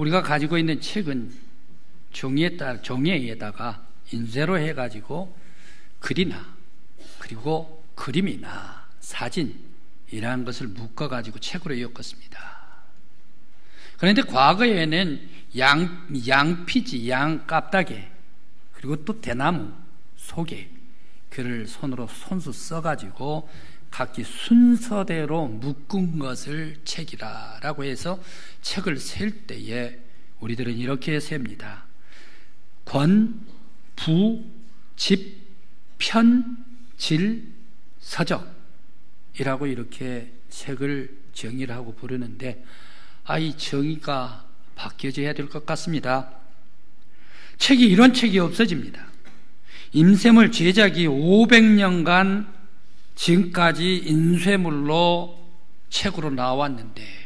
우리가 가지고 있는 책은 종이에다가 인쇄로 해가지고 글이나 그리고 그림이나 사진이라는 것을 묶어가지고 책으로 엮었습니다. 그런데 과거에는 양피지, 양깝다개, 그리고 또 대나무 속에 글을 손수 써가지고 각기 순서대로 묶은 것을 책이라고 해서 책을 셀 때에 우리들은 이렇게 셉니다. 권, 부, 집, 편, 질, 서적이라고 이렇게 책을 정의를 하고 부르는데, 이 정의가 바뀌어져야 될 것 같습니다. 이런 책이 없어집니다. 임샘을 제작이 500년간 지금까지 인쇄물로 책으로 나왔는데,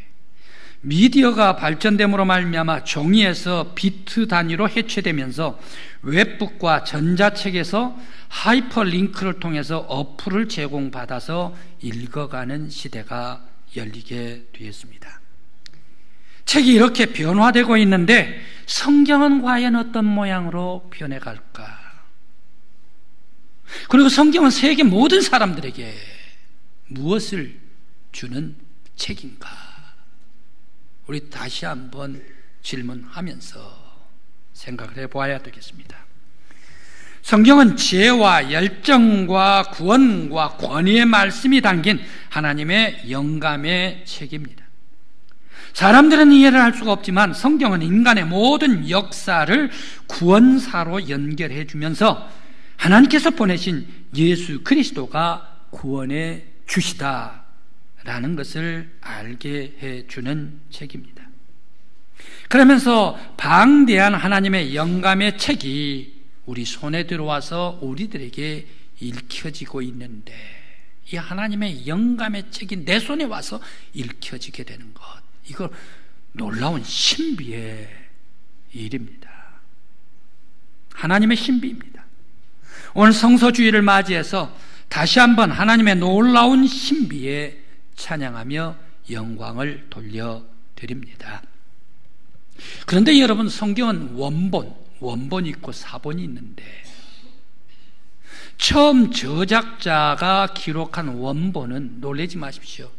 미디어가 발전됨으로 말미암아 종이에서 비트 단위로 해체되면서 웹북과 전자책에서 하이퍼링크를 통해서 어플을 제공받아서 읽어가는 시대가 열리게 되었습니다. 책이 이렇게 변화되고 있는데 성경은 과연 어떤 모양으로 변해갈까? 그리고 성경은 세계 모든 사람들에게 무엇을 주는 책인가? 우리 다시 한번 질문하면서 생각을 해보아야 되겠습니다. 성경은 지혜와 열정과 구원과 권위의 말씀이 담긴 하나님의 영감의 책입니다. 사람들은 이해를 할 수가 없지만 성경은 인간의 모든 역사를 구원사로 연결해 주면서 하나님께서 보내신 예수 그리스도가 구원의 주시다라는 것을 알게 해주는 책입니다. 그러면서 방대한 하나님의 영감의 책이 우리 손에 들어와서 우리들에게 읽혀지고 있는데, 이 하나님의 영감의 책이 내 손에 와서 읽혀지게 되는 것, 이거 놀라운 신비의 일입니다. 하나님의 신비입니다. 오늘 성서주의를 맞이해서 다시 한번 하나님의 놀라운 신비에 찬양하며 영광을 돌려드립니다. 그런데 여러분, 성경은 원본이 있고 사본이 있는데, 처음 저작자가 기록한 원본은 놀라지 마십시오,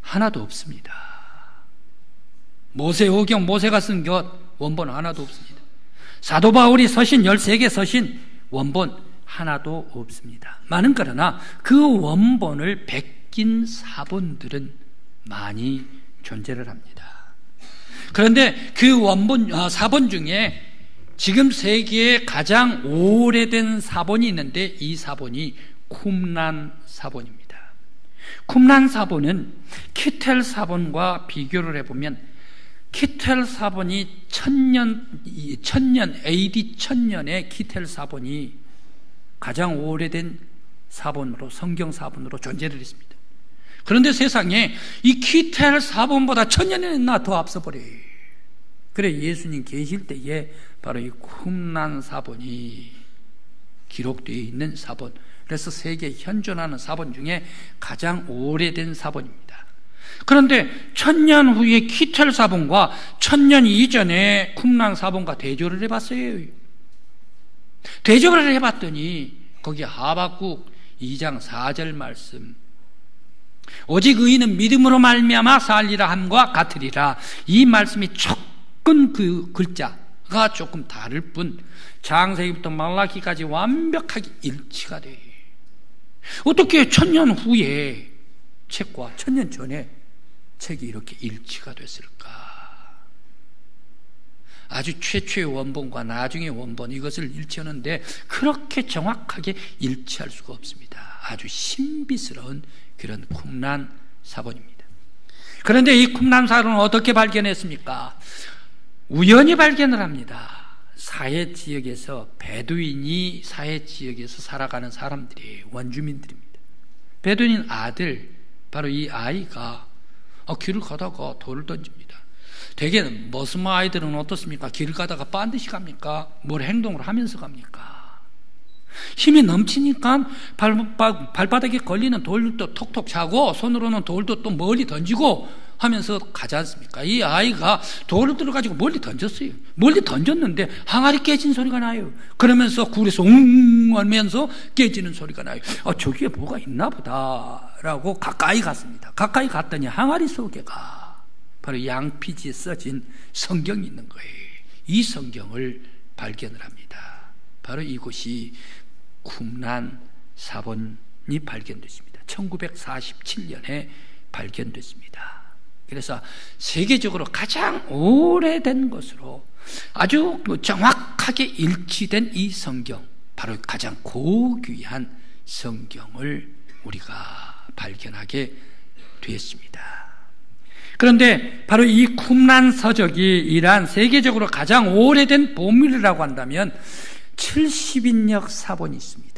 하나도 없습니다. 모세오경, 모세가 쓴 것 원본 하나도 없습니다. 사도 바울이 서신 13개 서신 원본 하나도 없습니다. 많은 그러나 그 원본을 베낀 사본들은 많이 존재를 합니다. 그런데 그 사본 중에 지금 세계에 가장 오래된 사본이 있는데, 이 사본이 쿰란 사본입니다. 쿰란 사본은 키텔 사본과 비교를 해보면, 키텔 사본이 AD 1000년에 키텔 사본이 가장 오래된 사본으로, 성경 사본으로 존재를 했습니다. 그런데 세상에 이 키텔 사본보다 1000년이나 더 앞서버려요. 그래 예수님 계실 때에 바로 이 쿰란 사본이 기록되어 있는 사본, 그래서 세계에 현존하는 사본 중에 가장 오래된 사본입니다. 그런데 1000년 후에 키텔 사본과 1000년 이전에 쿰란 사본과 대조를 해봤어요. 대조를 해봤더니 거기 하박국 2장 4절 말씀, 오직 의인은 믿음으로 말미암아 살리라 함과 같으리라, 이 말씀이 조금 그 글자가 조금 다를 뿐 창세기부터 말라기까지 완벽하게 일치가 돼요. 어떻게 1000년 후에 책과 1000년 전에 책이 이렇게 일치가 됐을까? 아주 최초의 원본과 나중의 원본, 이것을 일치하는데 그렇게 정확하게 일치할 수가 없습니다. 아주 신비스러운 그런 쿰란 사본입니다. 그런데 이 쿰란 사본을 어떻게 발견했습니까? 우연히 발견을 합니다. 사해 지역에서, 베두인이 사해 지역에서 살아가는 사람들이 원주민들입니다. 베두인 아들, 바로 이 아이가 길을 가다가 돌을 던집니다. 대개 머스마 아이들은 어떻습니까? 길을 가다가 반드시 갑니까? 뭘 행동을 하면서 갑니까? 힘이 넘치니까 발바닥에 걸리는 돌도 톡톡 차고, 손으로는 돌도 또 멀리 던지고, 하면서 가지 않습니까? 이 아이가 돌을 들어가지고 멀리 던졌어요. 멀리 던졌는데 항아리 깨진 소리가 나요. 그러면서 굴에서 웅 하면서 깨지는 소리가 나요. 저기에 뭐가 있나 보다라고 가까이 갔습니다. 가까이 갔더니 항아리 속에가 바로 양피지에 써진 성경이 있는 거예요. 이 성경을 발견을 합니다. 바로 이곳이 쿰란 사본이 발견됐습니다. 1947년에 발견됐습니다. 그래서 세계적으로 가장 오래된 것으로 아주 정확하게 일치된 이 성경, 바로 가장 고귀한 성경을 우리가 발견하게 되었습니다. 그런데 바로 이 쿰란 서적이 이러한 세계적으로 가장 오래된 보물이라고 한다면 70인역 사본이 있습니다.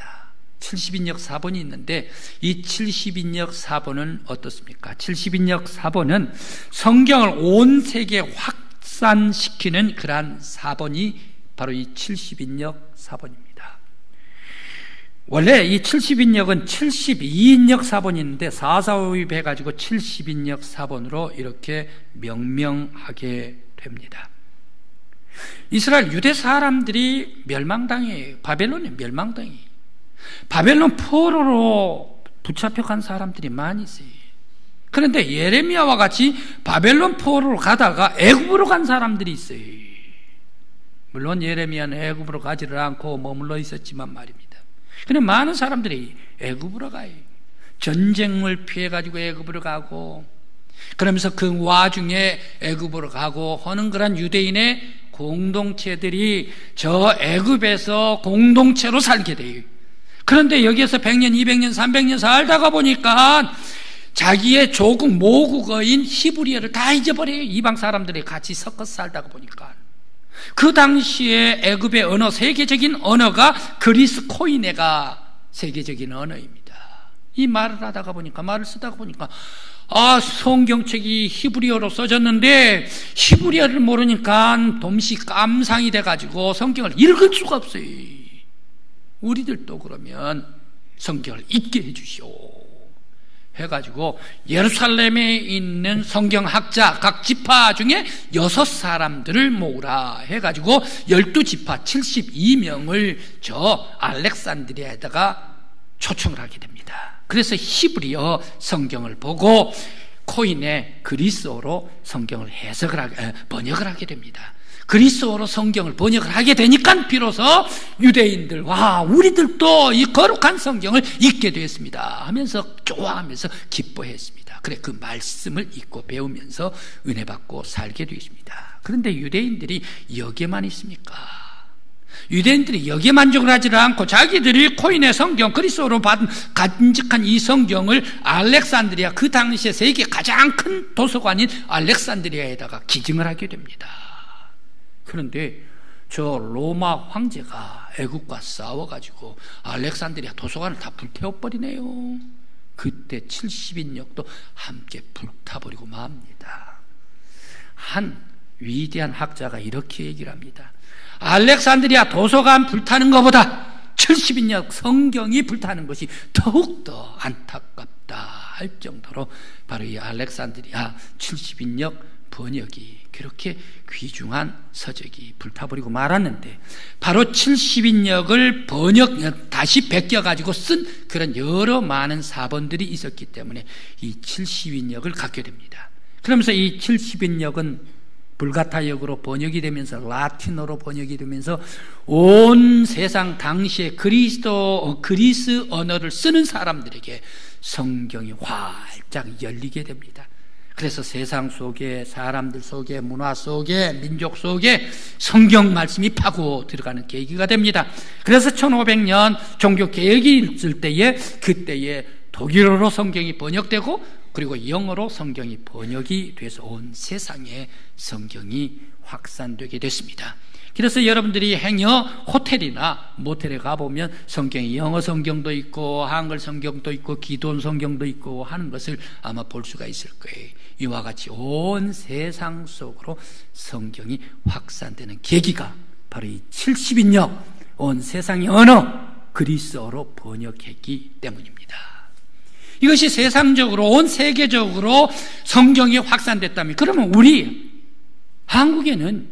70인역 사본이 있는데 이 70인역 사본은 어떻습니까? 70인역 사본은 성경을 온 세계에 확산시키는 그러한 사본이 바로 이 70인역 사본입니다. 원래 이 70인역은 72인역 사본이 있는데 445입 해가지고 70인역 사본으로 이렇게 명명하게 됩니다. 이스라엘 유대 사람들이 멸망당해요. 바벨론에 멸망당해요. 바벨론 포로로 붙잡혀간 사람들이 많이 있어요. 그런데 예레미야와 같이 바벨론 포로로 가다가 애굽으로 간 사람들이 있어요. 물론 예레미야는 애굽으로 가지를 않고 머물러 있었지만 말입니다. 그런데 많은 사람들이 애굽으로 가요. 전쟁을 피해가지고 애굽으로 가고, 그러면서 그 와중에 애굽으로 가고 하는 그런 유대인의 공동체들이 저 애굽에서 공동체로 살게 돼요. 그런데 여기에서 100년, 200년, 300년 살다가 보니까 자기의 조국, 모국어인 히브리어를 다 잊어버려요. 이방 사람들이 같이 섞어서 살다가 보니까. 그 당시에 애굽의 언어, 세계적인 언어가 그리스 코이네가 세계적인 언어입니다. 이 말을 하다가 보니까, 말을 쓰다가 보니까 성경책이 히브리어로 써졌는데 히브리어를 모르니까 돔시 깜상이 돼가지고 성경을 읽을 수가 없어요. 우리들도 그러면 성경을 읽게 해주시오 해가지고 예루살렘에 있는 성경학자 각 지파 중에 6사람들을 모으라 해가지고 12지파 72명을 저 알렉산드리아에다가 초청을 하게 됩니다. 그래서 히브리어 성경을 보고 코인의 그리스어로 성경을 번역을 하게 됩니다. 그리스어로 성경을 번역을 하게 되니까 비로소 유대인들, 우리들도 이 거룩한 성경을 읽게 되었습니다 하면서 좋아하면서 기뻐했습니다. 그래, 그 말씀을 읽고 배우면서 은혜 받고 살게 되었습니다. 그런데 유대인들이 여기에만 있습니까? 유대인들이 여기에 만족을 하지 않고 자기들이 코인의 성경, 그리스어로 간직한 이 성경을 알렉산드리아, 그 당시에 세계 가장 큰 도서관인 알렉산드리아에다가 기증을 하게 됩니다. 그런데 저 로마 황제가 애국과 싸워가지고 알렉산드리아 도서관을 다 불태워버리네요. 그때 70인역도 함께 불타버리고 맙니다. 한 위대한 학자가 이렇게 얘기를 합니다. 알렉산드리아 도서관 불타는 것보다 70인역 성경이 불타는 것이 더욱더 안타깝다 할 정도로 바로 이 알렉산드리아 70인역 번역이 그렇게 귀중한 서적이 불타버리고 말았는데, 바로 70인역을 다시 베껴가지고 쓴 그런 여러 많은 사본들이 있었기 때문에 이 70인역을 갖게 됩니다. 그러면서 이 70인역은 불가타역으로 번역이 되면서 라틴어로 번역이 되면서 온 세상 당시에 그리스 언어를 쓰는 사람들에게 성경이 활짝 열리게 됩니다. 그래서 세상 속에, 사람들 속에, 문화 속에, 민족 속에 성경 말씀이 파고 들어가는 계기가 됩니다. 그래서 1500년 종교개혁이 있을 때에, 그때에 독일어로 성경이 번역되고, 그리고 영어로 성경이 번역이 돼서 온 세상에 성경이 확산되게 됐습니다. 그래서 여러분들이 행여 호텔이나 모텔에 가보면 성경이 영어 성경도 있고 한글 성경도 있고 기도원 성경도 있고 하는 것을 아마 볼 수가 있을 거예요. 이와 같이 온 세상 속으로 성경이 확산되는 계기가 바로 이 70인역, 온 세상의 언어 그리스어로 번역했기 때문입니다. 이것이 세상적으로 온 세계적으로 성경이 확산됐다면, 그러면 우리 한국에는,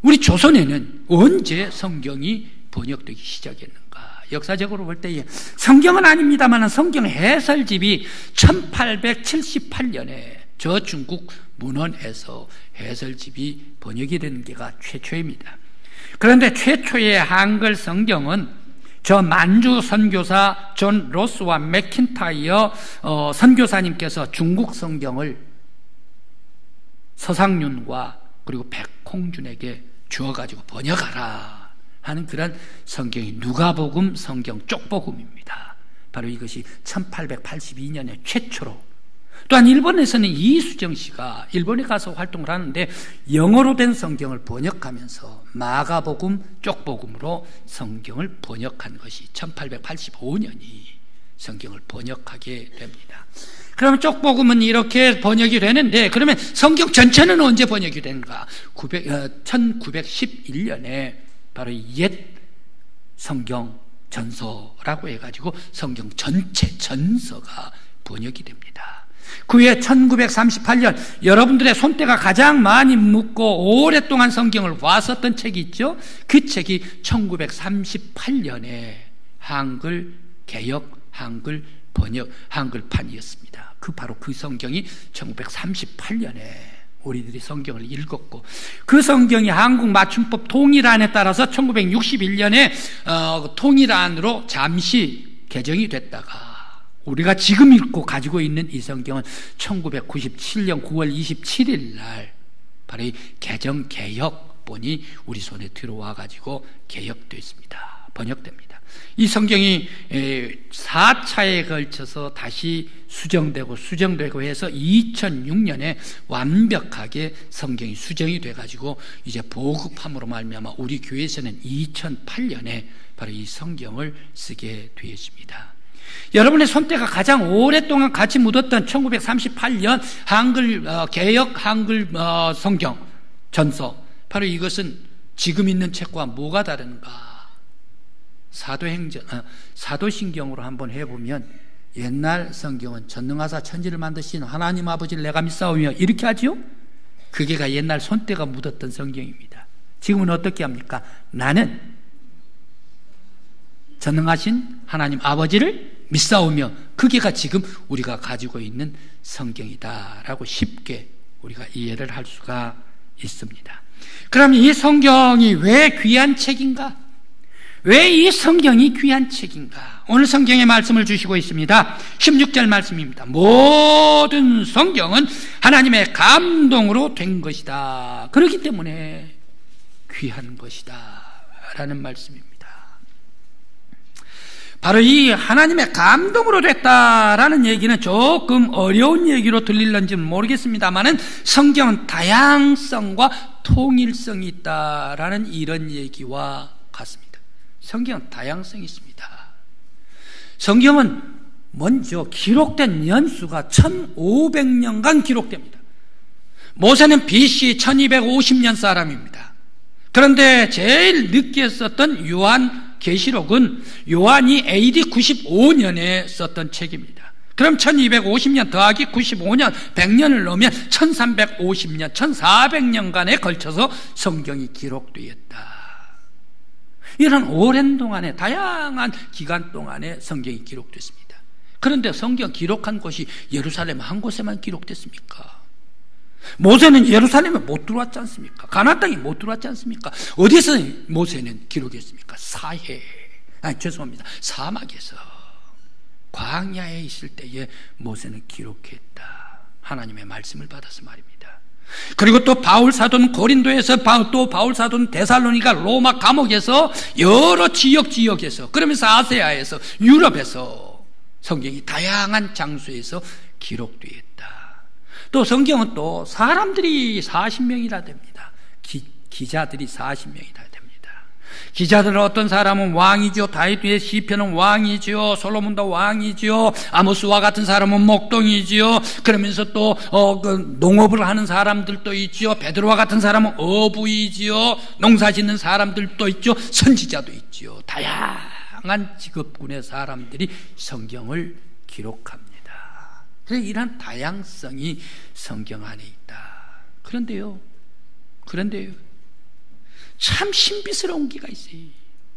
우리 조선에는 언제 성경이 번역되기 시작했는가? 역사적으로 볼 때에 성경은 아닙니다만 성경 해설집이 1878년에 저 중국 문헌에서 해설집이 번역이 된 게가 최초입니다. 그런데 최초의 한글 성경은 저 만주 선교사 존 로스와 맥킨타이어 선교사님께서 중국 성경을 서상윤과 그리고 백홍준에게 주어가지고 번역하라 하는 그런 성경이 누가복음 성경 쪽복음입니다. 바로 이것이 1882년에 최초로. 또한 일본에서는 이수정 씨가 일본에 가서 활동을 하는데 영어로 된 성경을 번역하면서 마가복음 쪽복음으로 성경을 번역한 것이 1885년이 성경을 번역하게 됩니다. 그러면 쪽복음은 이렇게 번역이 되는데, 그러면 성경 전체는 언제 번역이 되는가? 1911년에 바로 옛 성경 전서라고 해가지고 성경 전체 전서가 번역이 됩니다. 그 후에 1938년 여러분들의 손때가 가장 많이 묻고 오랫동안 성경을 봤었던 책이 있죠. 그 책이 1938년에 한글 개역, 한글 번역, 한글판이었습니다. 바로 그 성경이 1938년에 우리들이 성경을 읽었고, 그 성경이 한국 맞춤법 통일안에 따라서 1961년에 통일안으로 잠시 개정이 됐다가 우리가 지금 읽고 가지고 있는 이 성경은 1997년 9월 27일 날 바로 이 개정 개역본이 우리 손에 들어와 가지고 개역됐습니다. 번역됩니다. 이 성경이 4차에 걸쳐서 다시 수정되고 해서 2006년에 완벽하게 성경이 수정이 돼가지고 이제 보급함으로 말미암아 우리 교회에서는 2008년에 바로 이 성경을 쓰게 되었습니다. 여러분의 손때가 가장 오랫동안 같이 묻었던 1938년 한글 개역 한글 성경 전서, 바로 이것은 지금 있는 책과 뭐가 다른가? 사도신경으로 한번 해보면 옛날 성경은 전능하사 천지를 만드신 하나님 아버지를 내가 믿사오며 이렇게 하지요? 그게가 옛날 손때가 묻었던 성경입니다. 지금은 어떻게 합니까? 나는 전능하신 하나님 아버지를 믿사오며, 그게가 지금 우리가 가지고 있는 성경이다라고 쉽게 우리가 이해를 할 수가 있습니다. 그럼 이 성경이 왜 귀한 책인가? 왜 이 성경이 귀한 책인가? 오늘 성경의 말씀을 주시고 있습니다. 16절 말씀입니다. 모든 성경은 하나님의 감동으로 된 것이다. 그렇기 때문에 귀한 것이다 라는 말씀입니다. 바로 이 하나님의 감동으로 됐다라는 얘기는 조금 어려운 얘기로 들릴런지는 모르겠습니다만은 성경은 다양성과 통일성이 있다라는 이런 얘기와 같습니다. 성경은 다양성이 있습니다. 성경은 먼저 기록된 연수가 1500년간 기록됩니다. 모세는 BC 1250년 사람입니다. 그런데 제일 늦게 썼던 요한계시록은 요한이 AD 95년에 썼던 책입니다. 그럼 1250년 더하기 95년 100년을 넣으면 1350년 1400년간에 걸쳐서 성경이 기록되었다. 이런 오랜 동안에 다양한 기간 동안에 성경이 기록됐습니다. 그런데 성경 기록한 곳이 예루살렘 한 곳에만 기록됐습니까? 모세는 예루살렘에 못 들어왔지 않습니까? 가나안 땅에 못 들어왔지 않습니까? 어디서 모세는 기록했습니까? 사막에서 광야에 있을 때에 모세는 기록했다. 하나님의 말씀을 받아서 말입니다. 그리고 또 바울 사도는 고린도에서, 또 바울 사도는 데살로니가 로마 감옥에서 여러 지역에서, 그러면서 아시아에서, 유럽에서 성경이 다양한 장소에서 기록되었다. 또 성경은 또 사람들이 40명이라 됩니다. 기자들이 40명이라 됩니다. 기자들은 어떤 사람은 왕이죠. 다윗의 시편은 왕이죠. 솔로몬도 왕이죠. 아모스와 같은 사람은 목동이죠. 그러면서 또 농업을 하는 사람들도 있죠. 베드로와 같은 사람은 어부이죠. 농사 짓는 사람들도 있죠. 선지자도 있죠. 다양한 직업군의 사람들이 성경을 기록합니다. 그래서 이러한 다양성이 성경 안에 있다. 그런데요, 참 신비스러운 게가 있어요.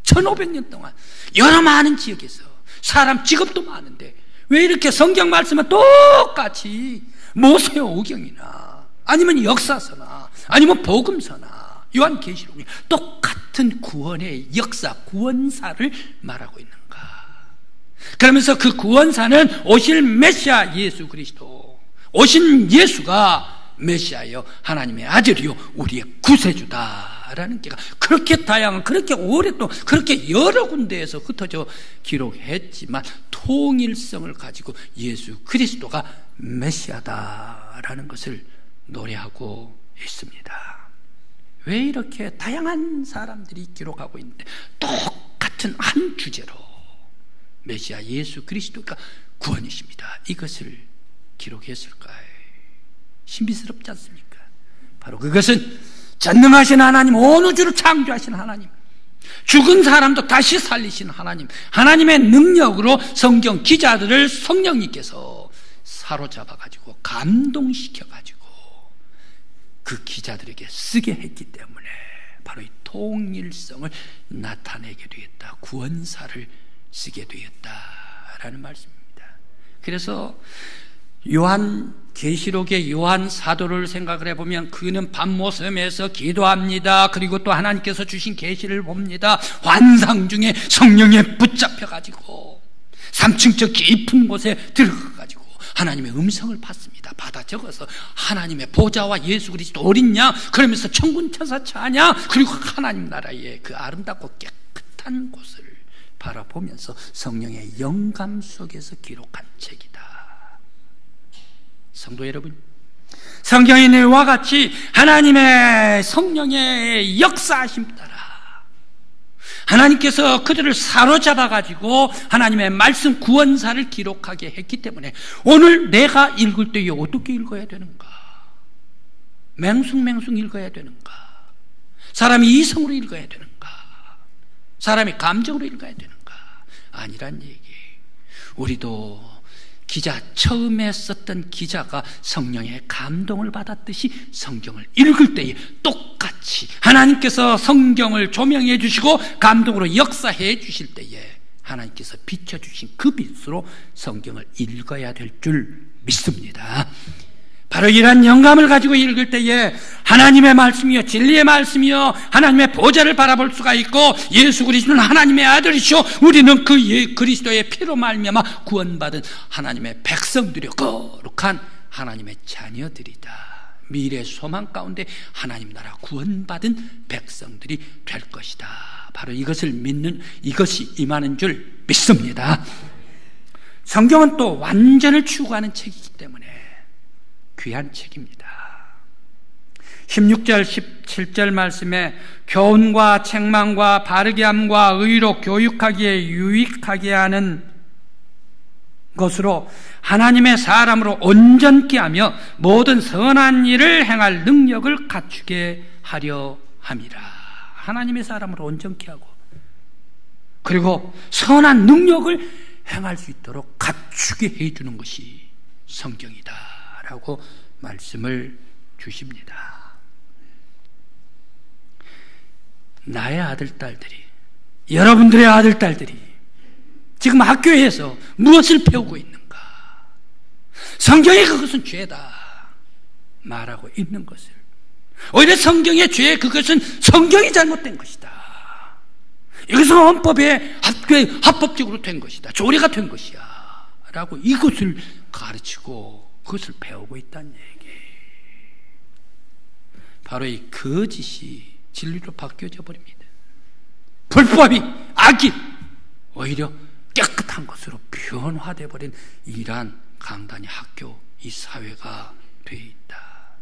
1500년 동안 여러 많은 지역에서 사람 직업도 많은데 왜 이렇게 성경 말씀은 똑같이 모세오경이나 아니면 역사서나 아니면 복음서나 요한계시록이 똑같은 구원의 역사, 구원사를 말하고 있는가? 그러면서 그 구원사는 오실 메시아 예수 그리스도, 오신 예수가 메시아요, 하나님의 아들이요, 우리의 구세주다라는 게가 그렇게 다양한, 그렇게 오랫동안, 그렇게 여러 군데에서 흩어져 기록했지만 통일성을 가지고 예수 그리스도가 메시아다라는 것을 노래하고 있습니다. 왜 이렇게 다양한 사람들이 기록하고 있는데 똑같은 한 주제로 메시아 예수 그리스도가 구원이십니다, 이것을 기록했을까요? 신비스럽지 않습니까? 바로 그것은 전능하신 하나님, 온 우주를 창조하신 하나님, 죽은 사람도 다시 살리신 하나님, 하나님의 능력으로 성경 기자들을 성령님께서 사로잡아가지고 감동시켜가지고 그 기자들에게 쓰게 했기 때문에 바로 이 통일성을 나타내게 되었다, 구원사를 쓰게 되었다라는 말씀입니다. 그래서 계시록의 요한 사도를 생각을 해보면 그는 밤모섬에서 기도합니다. 그리고 또 하나님께서 주신 계시를 봅니다. 환상 중에 성령에 붙잡혀가지고 3층 저 깊은 곳에 들어가가지고 하나님의 음성을 받습니다. 받아 적어서 하나님의 보좌와 예수 그리스도 어린 양, 그러면서 천군 천사 찬양, 그리고 하나님 나라의 그 아름답고 깨끗한 곳을 바라보면서 성령의 영감 속에서 기록한 책이다. 성도 여러분, 성경의 내용과 같이 하나님의 성령의 역사하심 따라 하나님께서 그들을 사로잡아가지고 하나님의 말씀 구원사를 기록하게 했기 때문에 오늘 내가 읽을 때에 어떻게 읽어야 되는가? 맹숭맹숭 읽어야 되는가? 사람이 이성으로 읽어야 되는가? 사람이 감정으로 읽어야 되는가? 아니란 얘기. 우리도 기자, 처음에 썼던 기자가 성령의 감동을 받았듯이 성경을 읽을 때에 똑같이 하나님께서 성경을 조명해 주시고 감동으로 역사해 주실 때에 하나님께서 비춰주신 그 빛으로 성경을 읽어야 될 줄 믿습니다. 바로 이러한 영감을 가지고 읽을 때에 하나님의 말씀이요, 진리의 말씀이요, 하나님의 보좌를 바라볼 수가 있고, 예수 그리스도는 하나님의 아들이시오, 우리는 그 그리스도의 피로 말미암아 구원받은 하나님의 백성들이요, 거룩한 하나님의 자녀들이다. 미래 소망 가운데 하나님 나라 구원받은 백성들이 될 것이다. 바로 이것을 믿는, 이것이 임하는 줄 믿습니다. 성경은 또 완전을 추구하는 책이기 때문에 귀한 책입니다. 16절 17절 말씀에 교훈과 책망과 바르게 함과 의로 교육하기에 유익하게 하는 것으로 하나님의 사람으로 온전케 하며 모든 선한 일을 행할 능력을 갖추게 하려 함이라. 하나님의 사람으로 온전케 하고 그리고 선한 능력을 행할 수 있도록 갖추게 해주는 것이 성경이다 라고 말씀을 주십니다. 나의 아들, 딸들이, 여러분들의 아들, 딸들이 지금 학교에서 무엇을 배우고 있는가? 성경에 그것은 죄다 말하고 있는 것을, 오히려 성경의 죄, 그것은 성경이 잘못된 것이다, 이것은 헌법에 합법적으로 된 것이다, 조례가 된 것이야 라고 이것을 가르치고 그것을 배우고 있다는 얘기. 바로 이 거짓이 진리로 바뀌어져 버립니다. 불법이, 악이 오히려 깨끗한 것으로 변화되어 버린 이러한 강단이 학교, 이 사회가 되어 있다.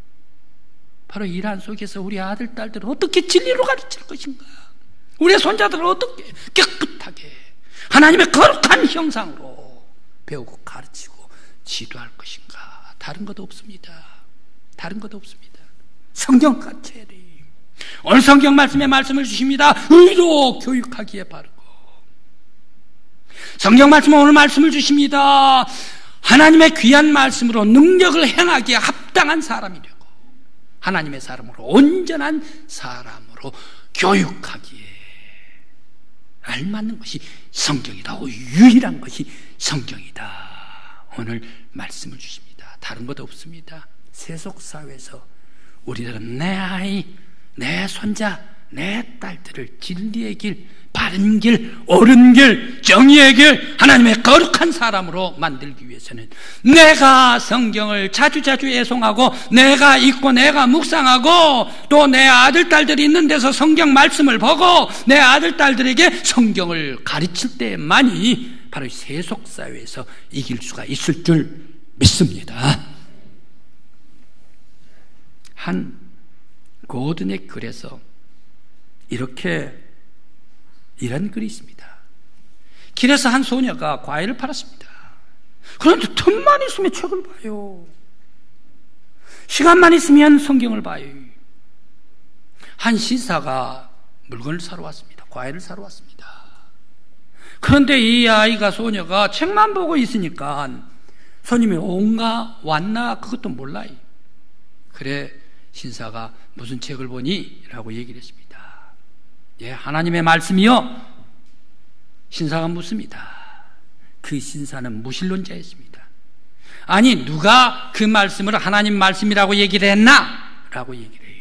바로 이러한 속에서 우리 아들, 딸들은 어떻게 진리로 가르칠 것인가? 우리의 손자들은 어떻게 깨끗하게 하나님의 거룩한 형상으로 배우고 가르치고 지도할 것인가? 다른 것도 없습니다. 다른 것도 없습니다. 성경 가르쳐야 돼. 오늘 성경 말씀에 말씀을 주십니다. 의로 교육하기에 바르고 성경 말씀은 오늘 말씀을 주십니다. 하나님의 귀한 말씀으로 능력을 행하기에 합당한 사람이 되고 하나님의 사람으로 온전한 사람으로 교육하기에 알맞는 것이 성경이다. 유일한 것이 성경이다. 오늘 말씀을 주십니다. 다른 것 없습니다. 세속사회에서 우리들은 내 아이, 내 손자, 내 딸들을 진리의 길, 바른 길, 옳은 길, 정의의 길, 하나님의 거룩한 사람으로 만들기 위해서는 내가 성경을 자주자주 애송하고 내가 읽고 내가 묵상하고 또 내 아들, 딸들이 있는 데서 성경 말씀을 보고 내 아들, 딸들에게 성경을 가르칠 때만이 바로 세속사회에서 이길 수가 있을 줄 믿습니다. 한 고든의 글에서 이런 글이 있습니다. 길에서 한 소녀가 과일을 팔았습니다. 그런데 틈만 있으면 책을 봐요. 시간만 있으면 성경을 봐요. 한 시사가 물건을 사러 왔습니다. 과일을 사러 왔습니다. 그런데 이 아이가, 소녀가 책만 보고 있으니까 손님이 온가 왔나 그것도 몰라요. 그래 신사가 무슨 책을 보니? 라고 얘기를 했습니다. 예, 하나님의 말씀이요? 신사가 묻습니다. 그 신사는 무신론자였습니다. 아니, 누가 그 말씀을 하나님 말씀이라고 얘기를 했나? 라고 얘기를 해요.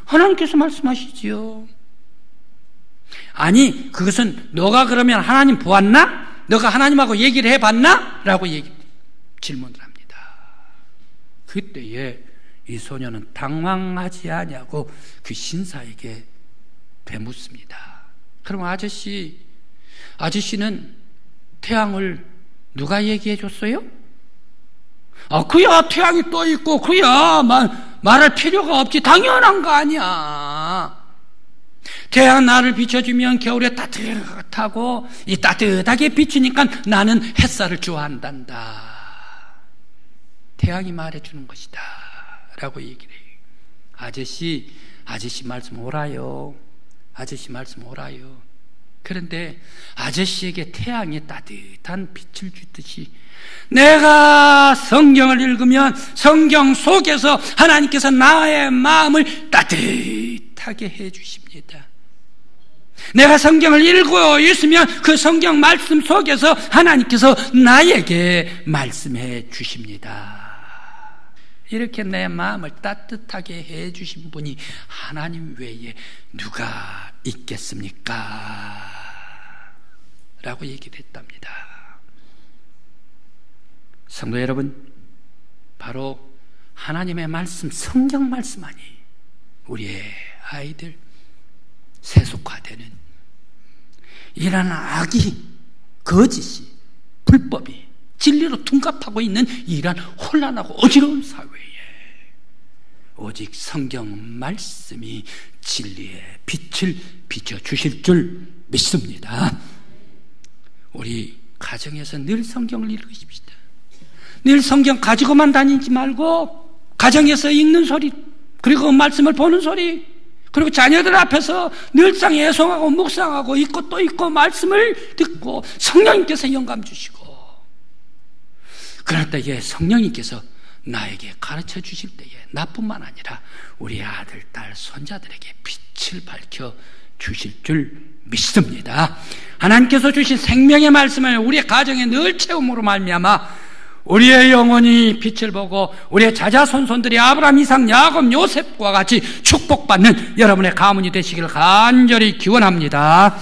하나님께서 말씀하시지요. 아니, 그것은 너가 그러면 하나님 보았나? 너가 하나님하고 얘기를 해봤나? 라고 질문을 합니다. 그때에 이 소녀는 당황하지 아니하고 그 신사에게 되묻습니다. 그럼 아저씨는 태양을 누가 얘기해 줬어요? 그야 태양이 떠 있고 그야 말할 필요가 없지. 당연한 거 아니야. 태양 나를 비춰주면 겨울에 따뜻하고 이 따뜻하게 비추니까 나는 햇살을 좋아한단다. 태양이 말해주는 것이다 라고 얘기를 해요. 아저씨 말씀 옳아요. 아저씨 말씀 옳아요. 그런데 아저씨에게 태양이 따뜻한 빛을 주듯이 내가 성경을 읽으면 성경 속에서 하나님께서 나의 마음을 따뜻하게 해주십니다. 내가 성경을 읽고 있으면 그 성경 말씀 속에서 하나님께서 나에게 말씀해 주십니다. 이렇게 내 마음을 따뜻하게 해주신 분이 하나님 외에 누가 있겠습니까? 라고 얘기를 했답니다. 성도 여러분, 바로 하나님의 말씀, 성경 말씀하니 우리의 아이들 세속화되는 이런 악이, 거짓이, 불법이 진리로 둔갑하고 있는 이러한 혼란하고 어지러운 사회에 오직 성경 말씀이 진리의 빛을 비춰주실 줄 믿습니다. 우리 가정에서 늘 성경을 읽으십시다. 늘 성경 가지고만 다니지 말고 가정에서 읽는 소리, 그리고 말씀을 보는 소리, 그리고 자녀들 앞에서 늘상 애송하고 묵상하고 읽고 또 읽고 말씀을 듣고 성령님께서 영감 주시고, 그럴 때에 성령님께서 나에게 가르쳐 주실 때에 나뿐만 아니라 우리 아들, 딸, 손자들에게 빛을 밝혀 주실 줄 믿습니다. 하나님께서 주신 생명의 말씀을 우리의 가정에 늘 체험으로 말미암아 우리의 영혼이 빛을 보고 우리의 자자손손들이 아브라함, 이삭, 야곱, 요셉과 같이 축복받는 여러분의 가문이 되시기를 간절히 기원합니다.